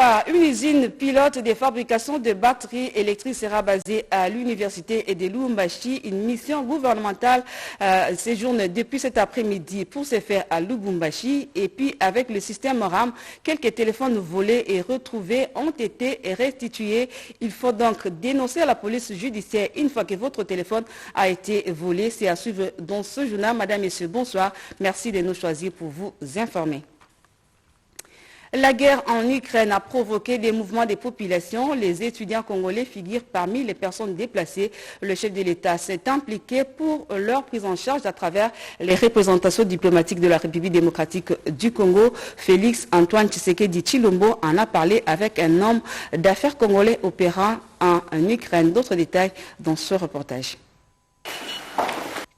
part, une usine pilote des fabrications de batteries électriques sera basée à l'université de Lubumbashi. Une mission gouvernementale séjourne depuis cet après-midi pour se faire à Lubumbashi. Et puis avec le système RAM, quelques téléphones volés et retrouvés ont été restitués. Il faut donc dénoncer à la police judiciaire une fois que votre téléphone a été volé. C'est à suivre dans ce journal. Madame, Messieurs, bonsoir. Merci de nous choisir pour vous informer. La guerre en Ukraine a provoqué des mouvements des populations. Les étudiants congolais figurent parmi les personnes déplacées. Le chef de l'État s'est impliqué pour leur prise en charge à travers les représentations diplomatiques de la République démocratique du Congo. Félix Antoine Tshisekedi Tshilombo en a parlé avec un homme d'affaires congolais opérant en Ukraine. D'autres détails dans ce reportage.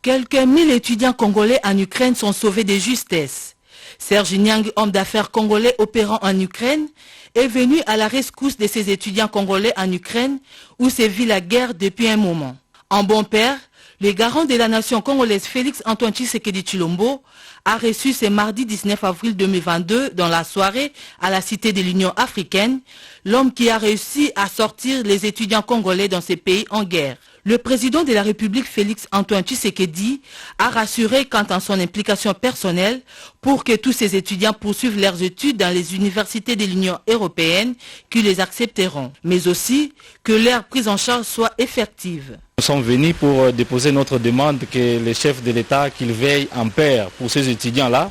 Quelques 1000 étudiants congolais en Ukraine sont sauvés de justesse. Serge Nyang, homme d'affaires congolais opérant en Ukraine, est venu à la rescousse de ces étudiants congolais en Ukraine où sévit la guerre depuis un moment. En bon père, le garant de la nation congolaise Félix Antoine Tshisekedi Tshilombo a reçu ce mardi 19 avril 2022 dans la soirée à la Cité de l'Union africaine, l'homme qui a réussi à sortir les étudiants congolais dans ces pays en guerre. Le président de la République Félix Antoine Tshisekedi a rassuré quant à son implication personnelle pour que tous ces étudiants poursuivent leurs études dans les universités de l'Union européenne qui les accepteront, mais aussi que leur prise en charge soit effective. Nous sommes venus pour déposer notre demande que le chef de l'État qu'il veille en pair pour ces étudiants-là,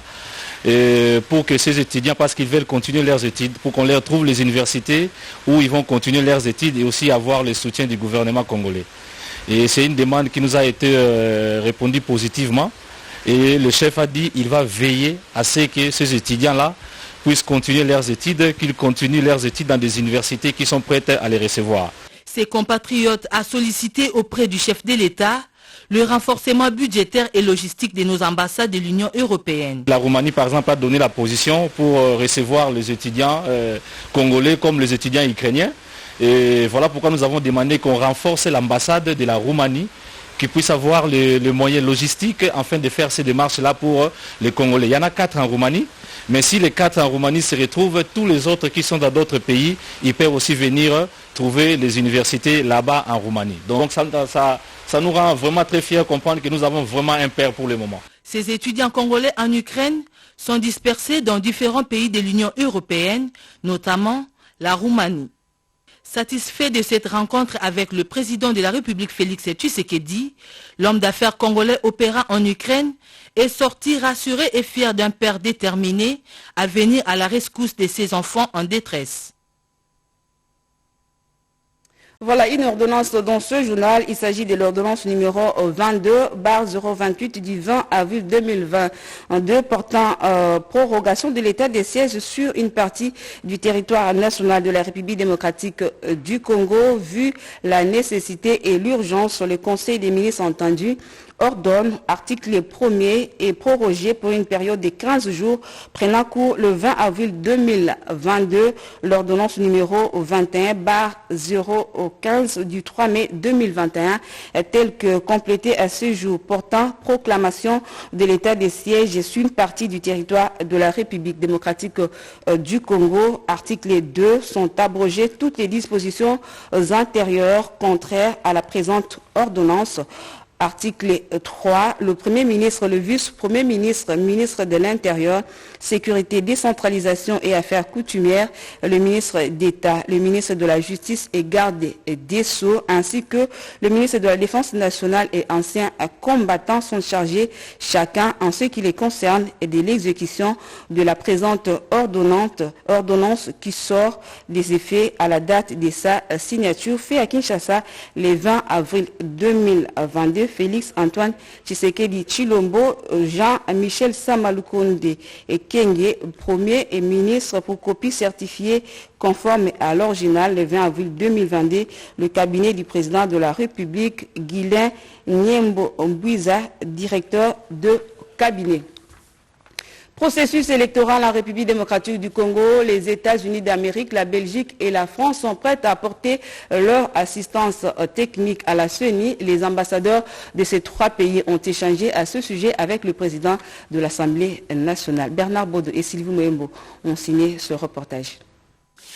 pour que ces étudiants, parce qu'ils veulent continuer leurs études, pour qu'on leur trouve les universités où ils vont continuer leurs études et aussi avoir le soutien du gouvernement congolais. Et c'est une demande qui nous a été répondue positivement. Et le chef a dit qu'il va veiller à ce que ces étudiants-là puissent continuer leurs études, qu'ils continuent leurs études dans des universités qui sont prêtes à les recevoir. Ses compatriotes a sollicité auprès du chef de l'État le renforcement budgétaire et logistique de nos ambassades de l'Union européenne. La Roumanie, par exemple, a donné la position pour recevoir les étudiants congolais comme les étudiants ukrainiens. Et voilà pourquoi nous avons demandé qu'on renforce l'ambassade de la Roumanie, qui puisse avoir les moyens logistiques afin de faire ces démarches-là pour les Congolais. Il y en a 4 en Roumanie, mais si les 4 en Roumanie se retrouvent, tous les autres qui sont dans d'autres pays, ils peuvent aussi venir trouver les universités là-bas en Roumanie. Donc ça nous rend vraiment très fiers de comprendre que nous avons vraiment un père pour le moment. Ces étudiants congolais en Ukraine sont dispersés dans différents pays de l'Union européenne, notamment la Roumanie. Satisfait de cette rencontre avec le président de la République Félix Tshisekedi, l'homme d'affaires congolais opérant en Ukraine est sorti rassuré et fier d'un père déterminé à venir à la rescousse de ses enfants en détresse. Voilà une ordonnance dans ce journal. Il s'agit de l'ordonnance numéro 22/028 du 20 avril 2022 portant prorogation de l'état des sièges sur une partie du territoire national de la République démocratique du Congo. Vu la nécessité et l'urgence, le Conseil des ministres entendu ordonne, article 1er, est prorogé pour une période de 15 jours, prenant cours le 20 avril 2022, l'ordonnance numéro 21/015 du 3 mai 2021, telle que complétée à ce jour, portant proclamation de l'état des sièges sur une partie du territoire de la République démocratique du Congo. Article 2, sont abrogées toutes les dispositions antérieures contraires à la présente ordonnance. Article 3, le Premier ministre, le vice-premier ministre, ministre de l'Intérieur, Sécurité, Décentralisation et Affaires coutumières, le ministre d'État, le ministre de la Justice et Garde des Sceaux, ainsi que le ministre de la Défense nationale et anciens combattants sont chargés chacun en ce qui les concerne et de l'exécution de la présente ordonnance qui sort des effets à la date de sa signature, fait à Kinshasa le 20 avril 2022. Félix Antoine Tshisekedi Tshilombo, Jean-Michel Samalukonde et Kenge, premier ministre pour copie certifiée conforme à l'original le 20 avril 2022, le cabinet du président de la République, Guilain Nyembo Mbouiza, directeur de cabinet. Processus électoral en République démocratique du Congo, les États-Unis d'Amérique, la Belgique et la France sont prêtes à apporter leur assistance technique à la CENI. Les ambassadeurs de ces 3 pays ont échangé à ce sujet avec le président de l'Assemblée nationale. Bernard Baudou et Sylvie Moembo ont signé ce reportage.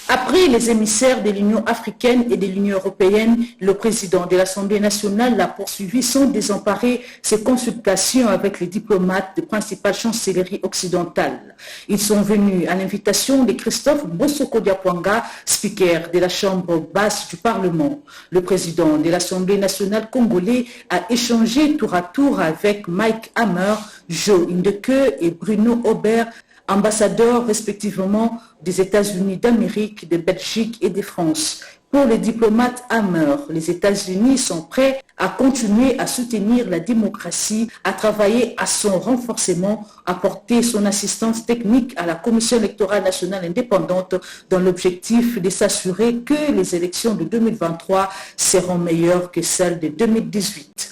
Après les émissaires de l'Union africaine et de l'Union européenne, le président de l'Assemblée nationale a poursuivi sans désemparer ses consultations avec les diplomates des principales chancelleries occidentales. Ils sont venus à l'invitation de Christophe Mbosoko Diapwanga, speaker de la Chambre basse du Parlement. Le président de l'Assemblée nationale congolais a échangé tour à tour avec Mike Hammer, Joe Indeke et Bruno Aubert, ambassadeurs respectivement des États-Unis d'Amérique, de Belgique et de France. Pour les diplomates Hammer, les États-Unis sont prêts à continuer à soutenir la démocratie, à travailler à son renforcement, à porter son assistance technique à la Commission électorale nationale indépendante dans l'objectif de s'assurer que les élections de 2023 seront meilleures que celles de 2018.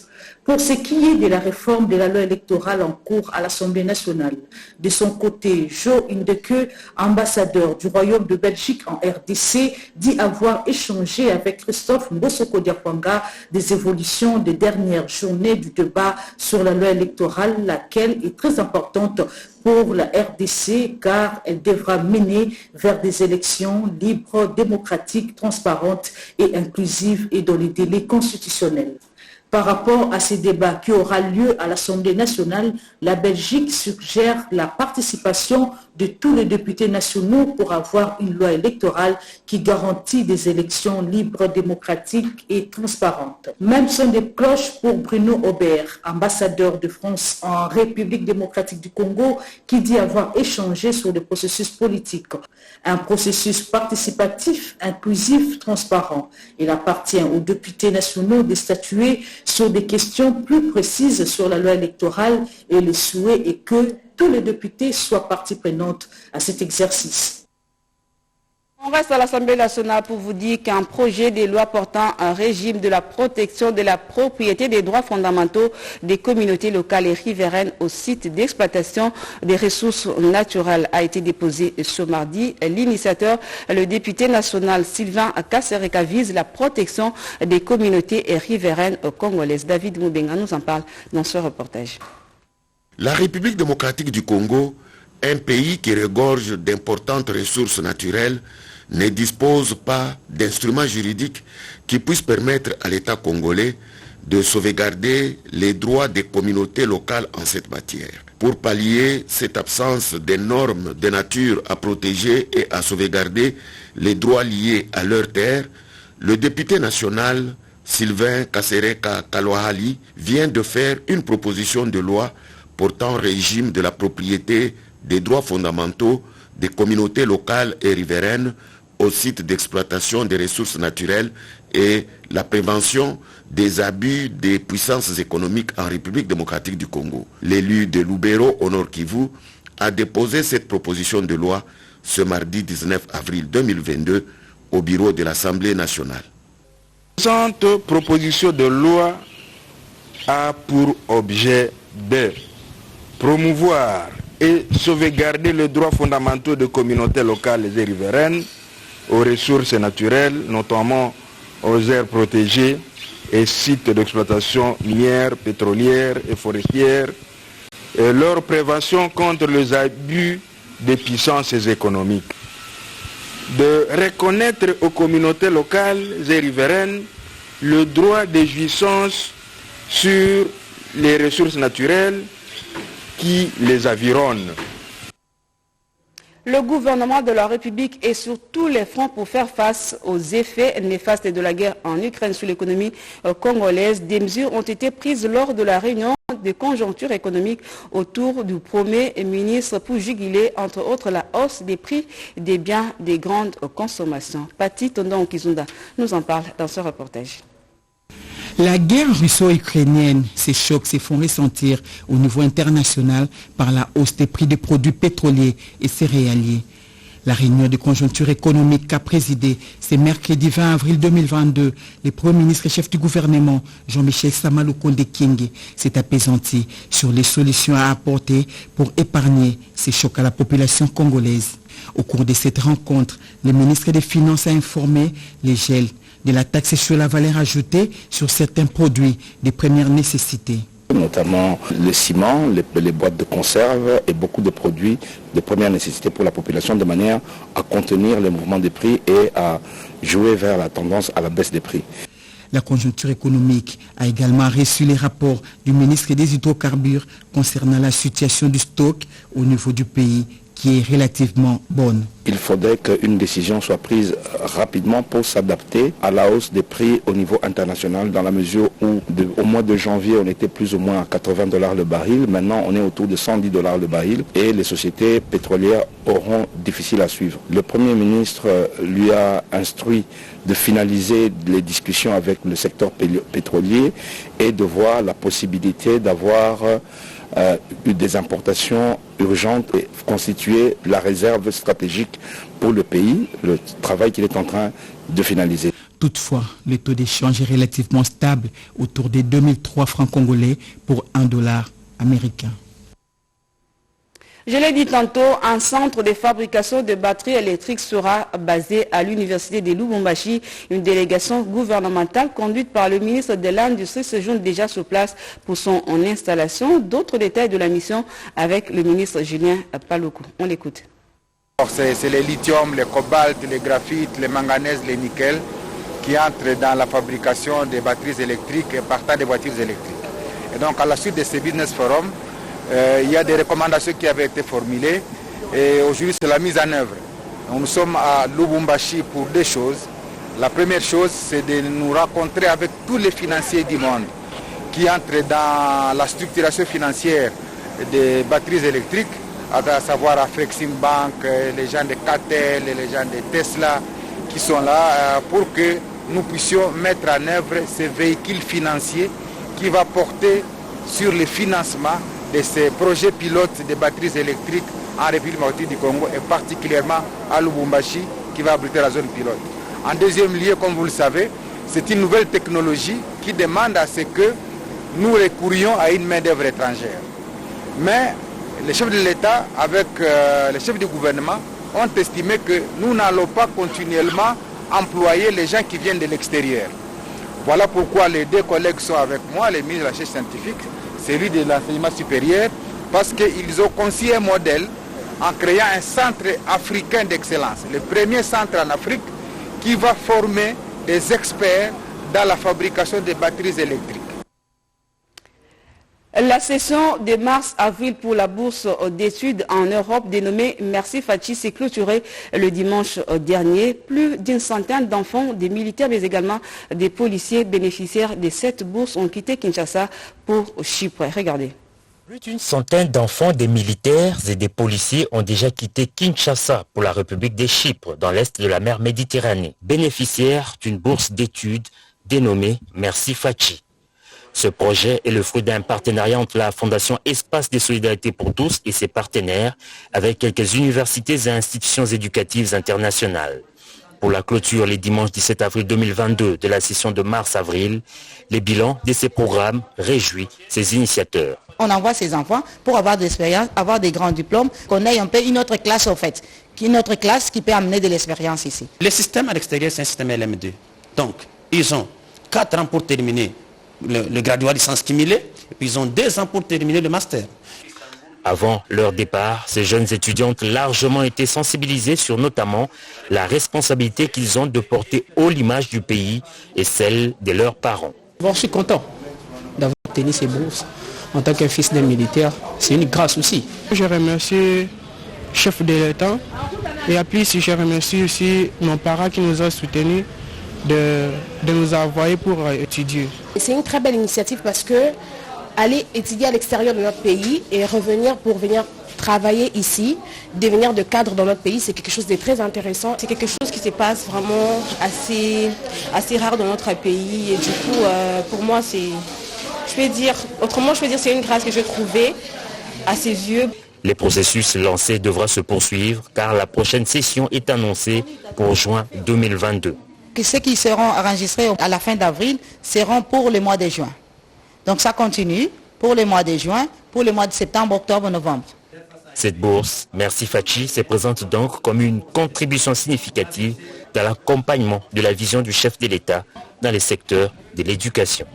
Pour ce qui est de la réforme de la loi électorale en cours à l'Assemblée nationale, de son côté, Joe Indeke, ambassadeur du Royaume de Belgique en RDC, dit avoir échangé avec Christophe Mbosoko Diapwanga des évolutions des dernières journées du débat sur la loi électorale, laquelle est très importante pour la RDC car elle devra mener vers des élections libres, démocratiques, transparentes et inclusives et dans les délais constitutionnels. Par rapport à ces débats qui aura lieu à l'Assemblée nationale, la Belgique suggère la participation de tous les députés nationaux pour avoir une loi électorale qui garantit des élections libres, démocratiques et transparentes. Même son de cloche pour Bruno Aubert, ambassadeur de France en République démocratique du Congo, qui dit avoir échangé sur le processus politique. Un processus participatif, inclusif, transparent. Il appartient aux députés nationaux de statuer sur des questions plus précises sur la loi électorale et le souhait est que tous les députés soient partie prenante à cet exercice. On reste à l'Assemblée nationale pour vous dire qu'un projet de loi portant un régime de la protection de la propriété des droits fondamentaux des communautés locales et riveraines au site d'exploitation des ressources naturelles a été déposé ce mardi. L'initiateur, le député national Sylvain Kassereka, vise la protection des communautés et riveraines congolaises. David Moubenga nous en parle dans ce reportage. La République démocratique du Congo, un pays qui regorge d'importantes ressources naturelles, ne dispose pas d'instruments juridiques qui puissent permettre à l'État congolais de sauvegarder les droits des communautés locales en cette matière. Pour pallier cette absence de normes de nature à protéger et à sauvegarder les droits liés à leurs terres, le député national Sylvain Kassereka Kalohali vient de faire une proposition de loi portant régime de la propriété des droits fondamentaux des communautés locales et riveraines au site d'exploitation des ressources naturelles et la prévention des abus des puissances économiques en République démocratique du Congo. L'élu de Lubero au Nord Kivu a déposé cette proposition de loi ce mardi 19 avril 2022 au bureau de l'Assemblée nationale. Cette proposition de loi a pour objet de promouvoir et sauvegarder les droits fondamentaux des communautés locales et riveraines aux ressources naturelles, notamment aux aires protégées et sites d'exploitation minière, pétrolière et forestière, et leur prévention contre les abus des puissances économiques. De reconnaître aux communautés locales et riveraines le droit de jouissance sur les ressources naturelles qui les environnent. Le gouvernement de la République est sur tous les fronts pour faire face aux effets néfastes de la guerre en Ukraine sur l'économie congolaise. Des mesures ont été prises lors de la réunion de conjoncture économique autour du Premier ministre pour juguler, entre autres, la hausse des prix des biens de grande consommation. Pati Tondon Kizunda nous en parle dans ce reportage. La guerre russo-ukrainienne, ces chocs se font ressentir au niveau international par la hausse des prix des produits pétroliers et céréaliers. La réunion de conjoncture économique qu'a présidé ce mercredi 20 avril 2022, le Premier ministre et chef du gouvernement, Jean-Michel Samalukonde Kyenge, s'est apaisanti sur les solutions à apporter pour épargner ces chocs à la population congolaise. Au cours de cette rencontre, le ministre des Finances a informé les gels de la taxe sur la valeur ajoutée sur certains produits de première nécessité. Notamment le ciment, les boîtes de conserve et beaucoup de produits de première nécessité pour la population de manière à contenir le mouvement des prix et à jouer vers la tendance à la baisse des prix. La conjoncture économique a également reçu les rapports du ministre des Hydrocarbures concernant la situation du stock au niveau du pays qui est relativement bonne. Il faudrait qu'une décision soit prise rapidement pour s'adapter à la hausse des prix au niveau international dans la mesure où au mois de janvier on était plus ou moins à $80 le baril, maintenant on est autour de $110 le baril et les sociétés pétrolières auront difficile à suivre. Le Premier ministre lui a instruit de finaliser les discussions avec le secteur pétrolier et de voir la possibilité d'avoir des importations urgentes et constituer la réserve stratégique pour le pays, le travail qu'il est en train de finaliser. Toutefois, le taux d'échange est relativement stable, autour des 2003 francs congolais pour $1 américain. Je l'ai dit tantôt, un centre de fabrication de batteries électriques sera basé à l'université de Lubumbashi. Une délégation gouvernementale conduite par le ministre de l'Industrie se joint déjà sur place pour son installation. D'autres détails de la mission avec le ministre Julien Paluku. On l'écoute. C'est les lithium, les cobalt, les graphites, les manganèses, les nickel qui entrent dans la fabrication des batteries électriques et partant des voitures électriques. Et donc à la suite de ce business forum, il y a des recommandations qui avaient été formulées et aujourd'hui c'est la mise en œuvre. Nous sommes à Lubumbashi pour deux choses. La première chose, c'est de nous rencontrer avec tous les financiers du monde qui entrent dans la structuration financière des batteries électriques, à savoir Afrexim Bank, les gens de Catel, les gens de Tesla qui sont là pour que nous puissions mettre en œuvre ces véhicules financiers qui vont porter sur le financement de ces projets pilotes de batteries électriques en République démocratique du Congo et particulièrement à Lubumbashi qui va abriter la zone pilote. En deuxième lieu, comme vous le savez, c'est une nouvelle technologie qui demande à ce que nous recourions à une main-d'œuvre étrangère. Mais les chefs de l'État avec les chefs du gouvernement ont estimé que nous n'allons pas continuellement employer les gens qui viennent de l'extérieur. Voilà pourquoi les deux collègues sont avec moi, les ministres de la recherche scientifique, celui de l'enseignement supérieur, parce qu'ils ont conçu un modèle en créant un centre africain d'excellence, le premier centre en Afrique qui va former des experts dans la fabrication des batteries électriques. La session de mars-avril pour la bourse d'études en Europe dénommée Merci Fachi s'est clôturée le dimanche dernier. Plus d'une centaine d'enfants, des militaires mais également des policiers bénéficiaires de cette bourse ont quitté Kinshasa pour Chypre. Regardez. Plus d'une centaine d'enfants, des militaires et des policiers ont déjà quitté Kinshasa pour la République de Chypre dans l'est de la mer Méditerranée, bénéficiaires d'une bourse d'études dénommée Merci Fachi. Ce projet est le fruit d'un partenariat entre la Fondation Espace de Solidarité pour tous et ses partenaires avec quelques universités et institutions éducatives internationales. Pour la clôture les dimanches 17 avril 2022 de la session de mars-avril, les bilans de ces programmes réjouissent ses initiateurs. On envoie ces enfants pour avoir de l'expérience, avoir des grands diplômes, qu'on ait un peu une autre classe au fait, une autre classe qui peut amener de l'expérience ici. Le système à l'extérieur, c'est un système LM2. Donc, ils ont 4 ans pour terminer le graduat licence cumulé, et puis ils ont 2 ans pour terminer le master. Avant leur départ, ces jeunes étudiantes largement été sensibilisées sur notamment la responsabilité qu'ils ont de porter haut l'image du pays et celle de leurs parents. Bon, je suis content d'avoir obtenu ces bourses. En tant que fils d'un militaire, c'est une grâce aussi. Je remercie le chef de l'État et puis je remercie aussi nos parents qui nous ont soutenus de nous envoyer pour étudier. C'est une très belle initiative parce que aller étudier à l'extérieur de notre pays et revenir pour venir travailler ici, devenir de cadre dans notre pays, c'est quelque chose de très intéressant. C'est quelque chose qui se passe vraiment assez rare dans notre pays et du coup pour moi c'est, je peux dire c'est une grâce que j'ai trouvée à ses yeux. Le processus lancé devra se poursuivre car la prochaine session est annoncée pour juin 2022. Ceux qui seront enregistrés à la fin d'avril seront pour le mois de juin. Donc ça continue pour le mois de juin, pour le mois de septembre, octobre, novembre. Cette bourse, Merci Fachi, se présente donc comme une contribution significative dans l'accompagnement de la vision du chef de l'État dans les secteurs de l'éducation.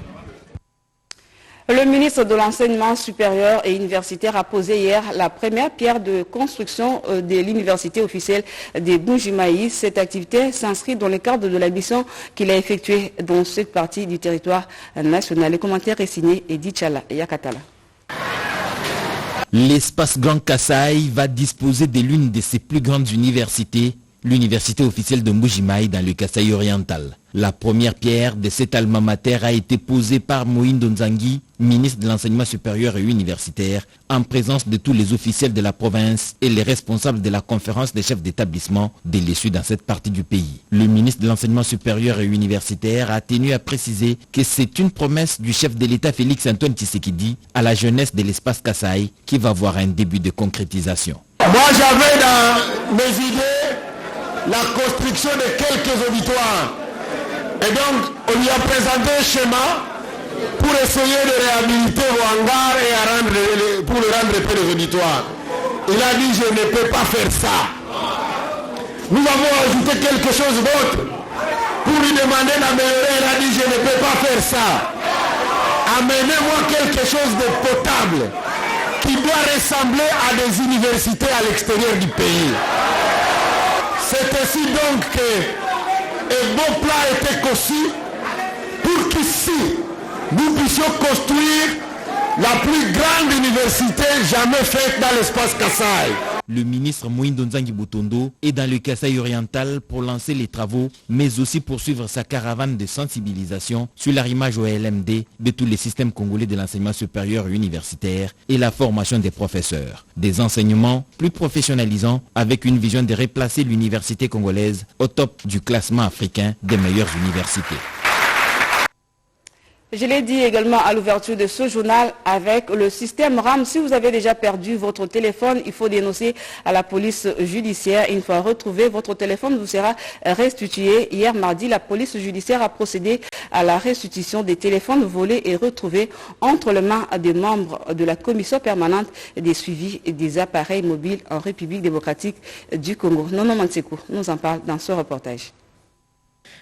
Le ministre de l'Enseignement supérieur et universitaire a posé hier la première pierre de construction de l'université officielle de Mbuji-Mayi. Cette activité s'inscrit dans le cadre de la mission qu'il a effectuée dans cette partie du territoire national. Le commentaire est signé Edith Chala Yakatala. L'espace Grand Kasaï va disposer de l'une de ses plus grandes universités, l'université officielle de Mbuji-Mayi dans le Kasaï oriental. La première pierre de cet alma mater a été posée par Moïndo Nzangi, ministre de l'Enseignement supérieur et universitaire, en présence de tous les officiels de la province et les responsables de la conférence des chefs d'établissement de l'ESU dans cette partie du pays. Le ministre de l'Enseignement supérieur et universitaire a tenu à préciser que c'est une promesse du chef de l'État Félix Antoine Tshisekedi à la jeunesse de l'espace Kasaï qui va voir un début de concrétisation. Moi j'avais dans mes idées la construction de quelques auditoires. Et donc, on lui a présenté un schéma pour essayer de réhabiliter Ouangar et pour le rendre près des auditoires. Il a dit, je ne peux pas faire ça. Nous avons ajouté quelque chose d'autre pour lui demander d'améliorer. Il a dit, je ne peux pas faire ça. Amenez-moi quelque chose de potable qui doit ressembler à des universités à l'extérieur du pays. C'est ainsi donc que un bon plan a été conçu pour qu'ici, nous puissions construire la plus grande université jamais faite dans l'espace Kasaï. Le ministre Moïndo Nzangi Butondo est dans le Kasaï oriental pour lancer les travaux, mais aussi poursuivre sa caravane de sensibilisation sur l'arrimage au LMD de tous les systèmes congolais de l'enseignement supérieur et universitaire et la formation des professeurs. Des enseignements plus professionnalisants avec une vision de replacer l'université congolaise au top du classement africain des meilleures universités. Je l'ai dit également à l'ouverture de ce journal avec le système RAM. Si vous avez déjà perdu votre téléphone, il faut dénoncer à la police judiciaire. Une fois retrouvé, votre téléphone vous sera restitué. Hier mardi, la police judiciaire a procédé à la restitution des téléphones volés et retrouvés entre les mains des membres de la commission permanente des suivis des appareils mobiles en République démocratique du Congo. Nono Mansekou nous en parle dans ce reportage.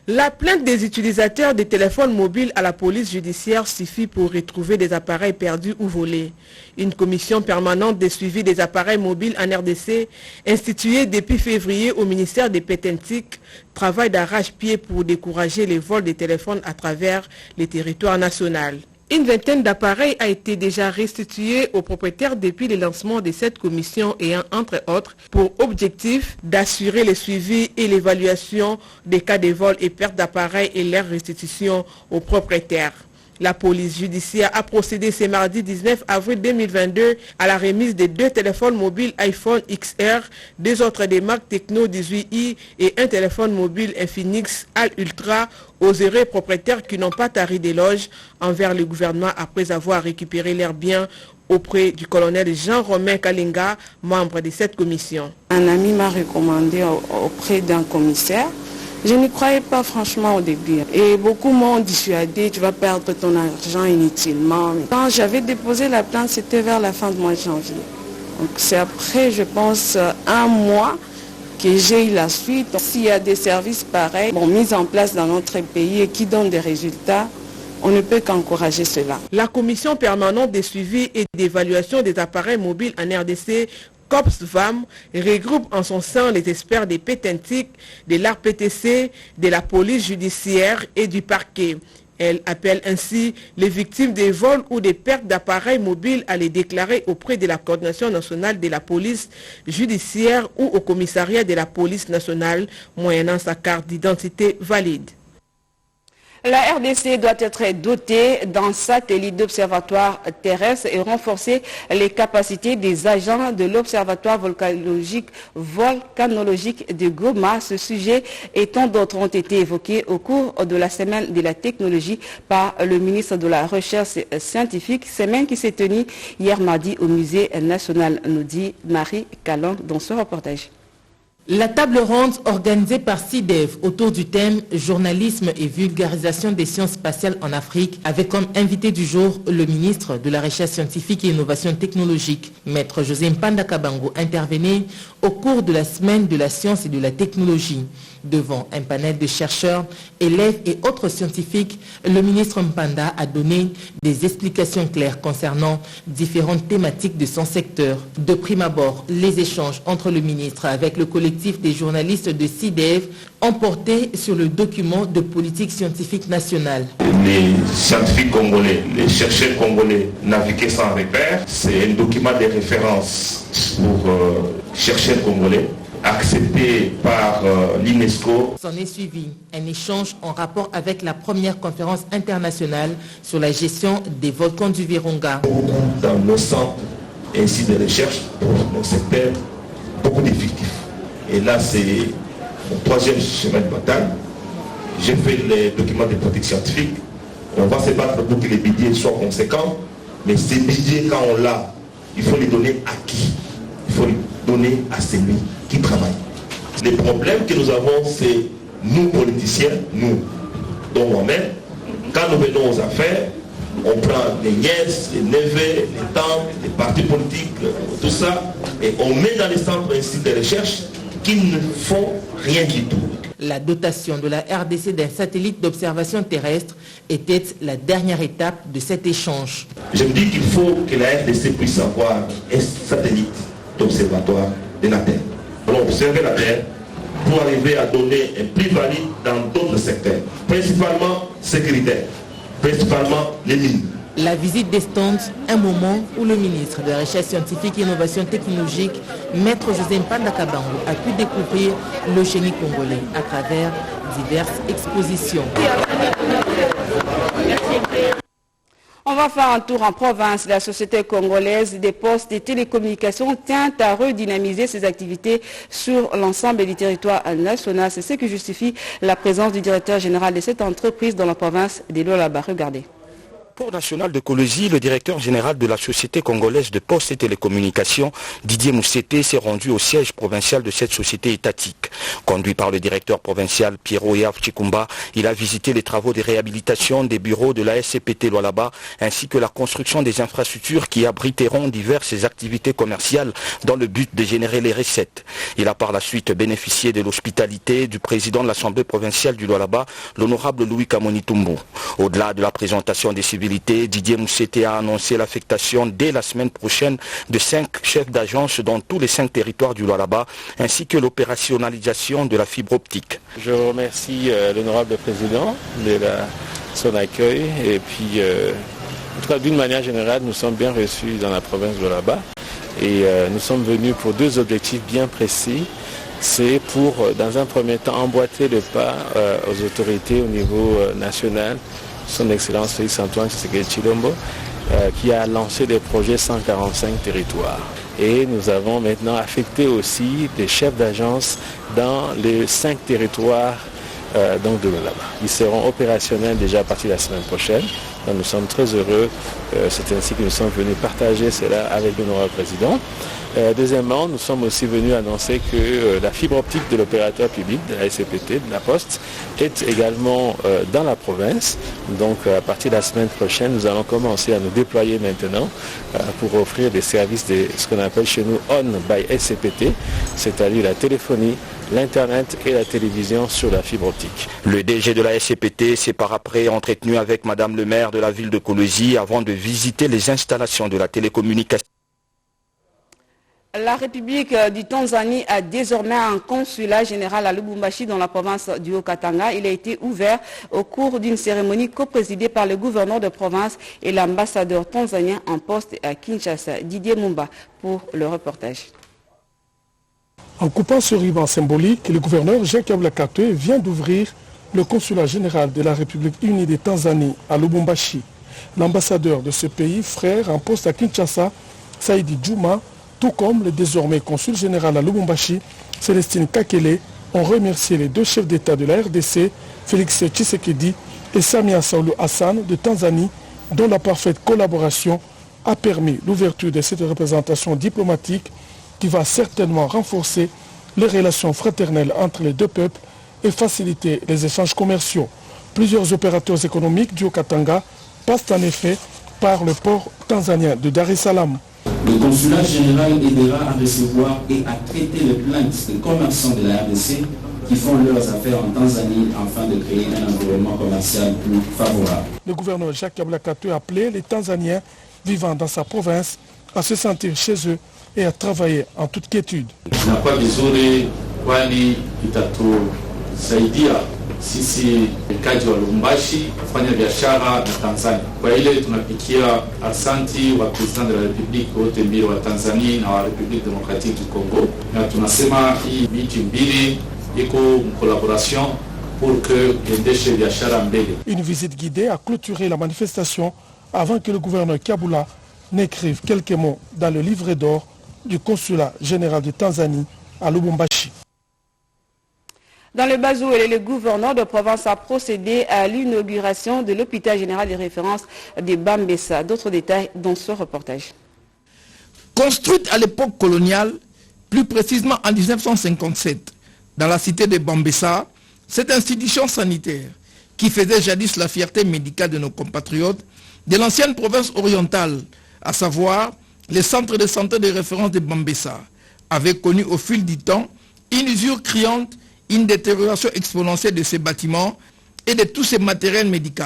La plainte des utilisateurs des téléphones mobiles à la police judiciaire suffit pour retrouver des appareils perdus ou volés. Une commission permanente de suivi des appareils mobiles en RDC, instituée depuis février au ministère des Pétentique, travaille d'arrache-pied pour décourager les vols des téléphones à travers les territoires nationaux. Une vingtaine d'appareils a été déjà restitués aux propriétaires depuis le lancement de cette commission ayant, entre autres, pour objectif d'assurer le suivi et l'évaluation des cas de vol et perte d'appareils et leur restitution aux propriétaires. La police judiciaire a procédé ce mardi 19 avril 2022 à la remise de 2 téléphones mobiles iPhone XR, 2 autres des marques Tecno 18i et un téléphone mobile Infinix Al Ultra aux heureux propriétaires qui n'ont pas tari d'éloge envers le gouvernement après avoir récupéré leurs biens auprès du colonel Jean-Romain Kalinga, membre de cette commission. Un ami m'a recommandé auprès d'un commissaire. Je n'y croyais pas franchement au début. Et beaucoup m'ont dissuadé, tu vas perdre ton argent inutilement. Quand j'avais déposé la plainte, c'était vers la fin du mois de janvier. Donc c'est après, je pense, un mois que j'ai eu la suite. S'il y a des services pareils, mis en place dans notre pays et qui donnent des résultats, on ne peut qu'encourager cela. La commission permanente de suivi et d'évaluation des appareils mobiles en RDC COPS-VAM regroupe en son sein les experts des Pétentique, de l'ARPTC, de la police judiciaire et du parquet. Elle appelle ainsi les victimes des vols ou des pertes d'appareils mobiles à les déclarer auprès de la coordination nationale de la police judiciaire ou au commissariat de la police nationale, moyennant sa carte d'identité valide. La RDC doit être dotée d'un satellite d'observatoire terrestre et renforcer les capacités des agents de l'observatoire volcanologique de Goma. Ce sujet et tant d'autres ont été évoqués au cours de la semaine de la technologie par le ministre de la Recherche scientifique, semaine qui s'est tenue hier mardi au musée national, nous dit Marie Calon dans ce reportage. La table ronde organisée par CIDEV autour du thème « Journalisme et vulgarisation des sciences spatiales en Afrique » avait comme invité du jour le ministre de la Recherche scientifique et innovation technologique, Maître José Mpanda Kabango, intervenait au cours de la semaine de la science et de la technologie. Devant un panel de chercheurs, élèves et autres scientifiques, le ministre Mpanda a donné des explications claires concernant différentes thématiques de son secteur. De prime abord, les échanges entre le ministre avec le collectif des journalistes de CIDEV ont porté sur le document de politique scientifique nationale. Les scientifiques congolais, les chercheurs congolais naviguaient sans repère. C'est un document de référence pour chercheurs congolais, accepté par l'UNESCO. S'en est suivi un échange en rapport avec la première conférence internationale sur la gestion des volcans du Virunga. Dans nos centres ainsi de recherche, dans nos secteurs, beaucoup d'effectifs. Et là, c'est mon troisième chemin de bataille. J'ai fait les documents de politique scientifique. On va se battre pour que les budgets soient conséquents. Mais ces budgets, quand on l'a, il faut les donner à qui? Il faut les donner à celui qui travaille. Les problèmes que nous avons, c'est nous politiciens, nous, dont moi-même, quand nous venons aux affaires, on prend les nièces, les neveux, les tantes, les partis politiques, tout ça, et on met dans les centres ainsi de recherche qui ne font rien du tout. La dotation de la RDC d'un satellite d'observation terrestre était la dernière étape de cet échange. Je me dis qu'il faut que la RDC puisse avoir un satellite d'observatoire de la Terre. Pour observer la Terre, pour arriver à donner un plus-value dans d'autres secteurs, principalement sécuritaire, principalement les mines. La visite d'Estonde, un moment où le ministre de la Recherche scientifique et innovation technologique, Maître José Mpanda Kabango, a pu découvrir le génie congolais à travers diverses expositions. On va faire un tour en province. La Société congolaise des postes et télécommunications tient à redynamiser ses activités sur l'ensemble du territoire national. C'est ce qui justifie la présence du directeur général de cette entreprise dans la province de Lualaba. Regardez. Port national de Colosie, le directeur général de la Société congolaise de postes et télécommunications, Didier Mousseté, s'est rendu au siège provincial de cette société étatique. Conduit par le directeur provincial Pierrot Yav Chikumba, il a visité les travaux de réhabilitation des bureaux de la SCPT Lualaba, ainsi que la construction des infrastructures qui abriteront diverses activités commerciales dans le but de générer les recettes. Il a par la suite bénéficié de l'hospitalité du président de l'Assemblée provinciale du Lualaba, l'honorable Louis Kamonitumbu. Au-delà de la présentation des civils, Didier Mousseté a annoncé l'affectation dès la semaine prochaine de 5 chefs d'agence dans tous les 5 territoires du Lualaba, ainsi que l'opérationnalisation de la fibre optique. Je remercie l'honorable président de son accueil et puis en tout cas d'une manière générale nous sommes bien reçus dans la province du Lualaba et nous sommes venus pour 2 objectifs bien précis. C'est pour dans un premier temps emboîter le pas aux autorités au niveau national. Son Excellence Félix Antoine Tshisekedi Tshilombo qui a lancé des projets 145 territoires. Et nous avons maintenant affecté aussi des chefs d'agence dans les 5 territoires donc de Lualaba. Ils seront opérationnels déjà à partir de la semaine prochaine. Donc nous sommes très heureux. C'est ainsi que nous sommes venus partager cela avec l'honorable président. Deuxièmement, nous sommes aussi venus annoncer que la fibre optique de l'opérateur public, de la SCPT, de la Poste, est également dans la province. Donc à partir de la semaine prochaine, nous allons commencer à nous déployer maintenant pour offrir des services de ce qu'on appelle chez nous On by SCPT, c'est-à-dire la téléphonie, l'Internet et la télévision sur la fibre optique. Le DG de la SCPT s'est par après entretenu avec Madame le maire de la ville de Colosie avant de visiter les installations de la télécommunication. La République du Tanzanie a désormais un consulat général à Lubumbashi dans la province du Haut-Katanga. Il a été ouvert au cours d'une cérémonie coprésidée par le gouverneur de province et l'ambassadeur tanzanien en poste à Kinshasa, Didier Mumba, pour le reportage. En coupant ce ruban symbolique, le gouverneur Jacob Lakatwe vient d'ouvrir le consulat général de la République unie de Tanzanie à Lubumbashi. L'ambassadeur de ce pays, frère en poste à Kinshasa, Saïdi Djouma, tout comme le désormais consul général à Lubumbashi, Célestine Kakele, ont remercié les 2 chefs d'État de la RDC, Félix Tshisekedi et Samia Suluhu Hassan de Tanzanie, dont la parfaite collaboration a permis l'ouverture de cette représentation diplomatique qui va certainement renforcer les relations fraternelles entre les 2 peuples et faciliter les échanges commerciaux. Plusieurs opérateurs économiques du Haut-Katanga passent en effet par le port tanzanien de Dar es Salaam. Le consulat général aidera à recevoir et à traiter les plaintes des commerçants de la RDC qui font leurs affaires en Tanzanie afin de créer un environnement commercial plus favorable. Le gouverneur Jacques Kabila Kato a appelé les Tanzaniens vivant dans sa province à se sentir chez eux et à travailler en toute quiétude. Inakuwa vizuri kwani itatusaidia sisi wakazi wa Lubumbashi kufanya biashara na Tanzania. Kwa ile tunapikia asanti wa president de la République wote mbili wa Tanzania na wa République démocratique du Congo, na tunasema hii miji mbili iko en collaboration pour que endeshe biashara mbele. Une visite guidée a clôturé la manifestation avant que le gouverneur Kabila n'écrive quelques mots dans le livret d'or du consulat général de Tanzanie à Lubumbashi. Dans le Bazouélé, le gouverneur de province a procédé à l'inauguration de l'hôpital général de référence de Bambessa. D'autres détails dans ce reportage. Construite à l'époque coloniale, plus précisément en 1957, dans la cité de Bambessa, cette institution sanitaire, qui faisait jadis la fierté médicale de nos compatriotes, de l'ancienne province orientale, à savoir les centres de santé de référence de Bambessa, avait connu au fil du temps une usure criante, une détérioration exponentielle de ces bâtiments et de tous ces matériels médicaux.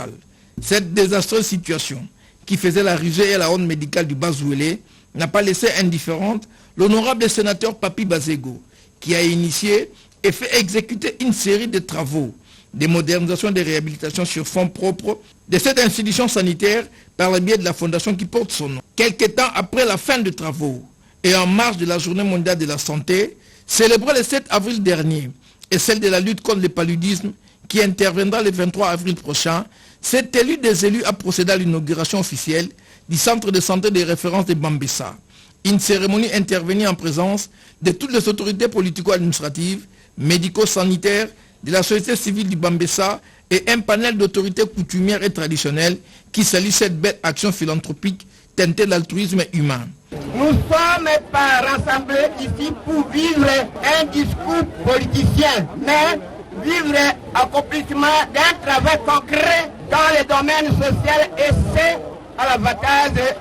Cette désastreuse situation, qui faisait la rusée et la honte médicale du Bazouélé, n'a pas laissé indifférente l'honorable sénateur Papi Bazego, qui a initié et fait exécuter une série de travaux, de modernisation et de réhabilitation sur fonds propres de cette institution sanitaire par le biais de la fondation qui porte son nom. Quelques temps après la fin des travaux et en marge de la Journée mondiale de la santé, célébrée le 7 avril dernier, et celle de la lutte contre le paludisme qui interviendra le 23 avril prochain, cet élu des élus a procédé à l'inauguration officielle du centre de santé de référence de Bambessa. Une cérémonie intervenue en présence de toutes les autorités politico-administratives, médico-sanitaires, de la société civile du Bambessa et un panel d'autorités coutumières et traditionnelles qui salue cette belle action philanthropique teintée d'altruisme humain. Nous ne sommes pas rassemblés ici pour vivre un discours politicien, mais vivre l'accomplissement d'un travail concret dans le domaine social et c'est à l'avantage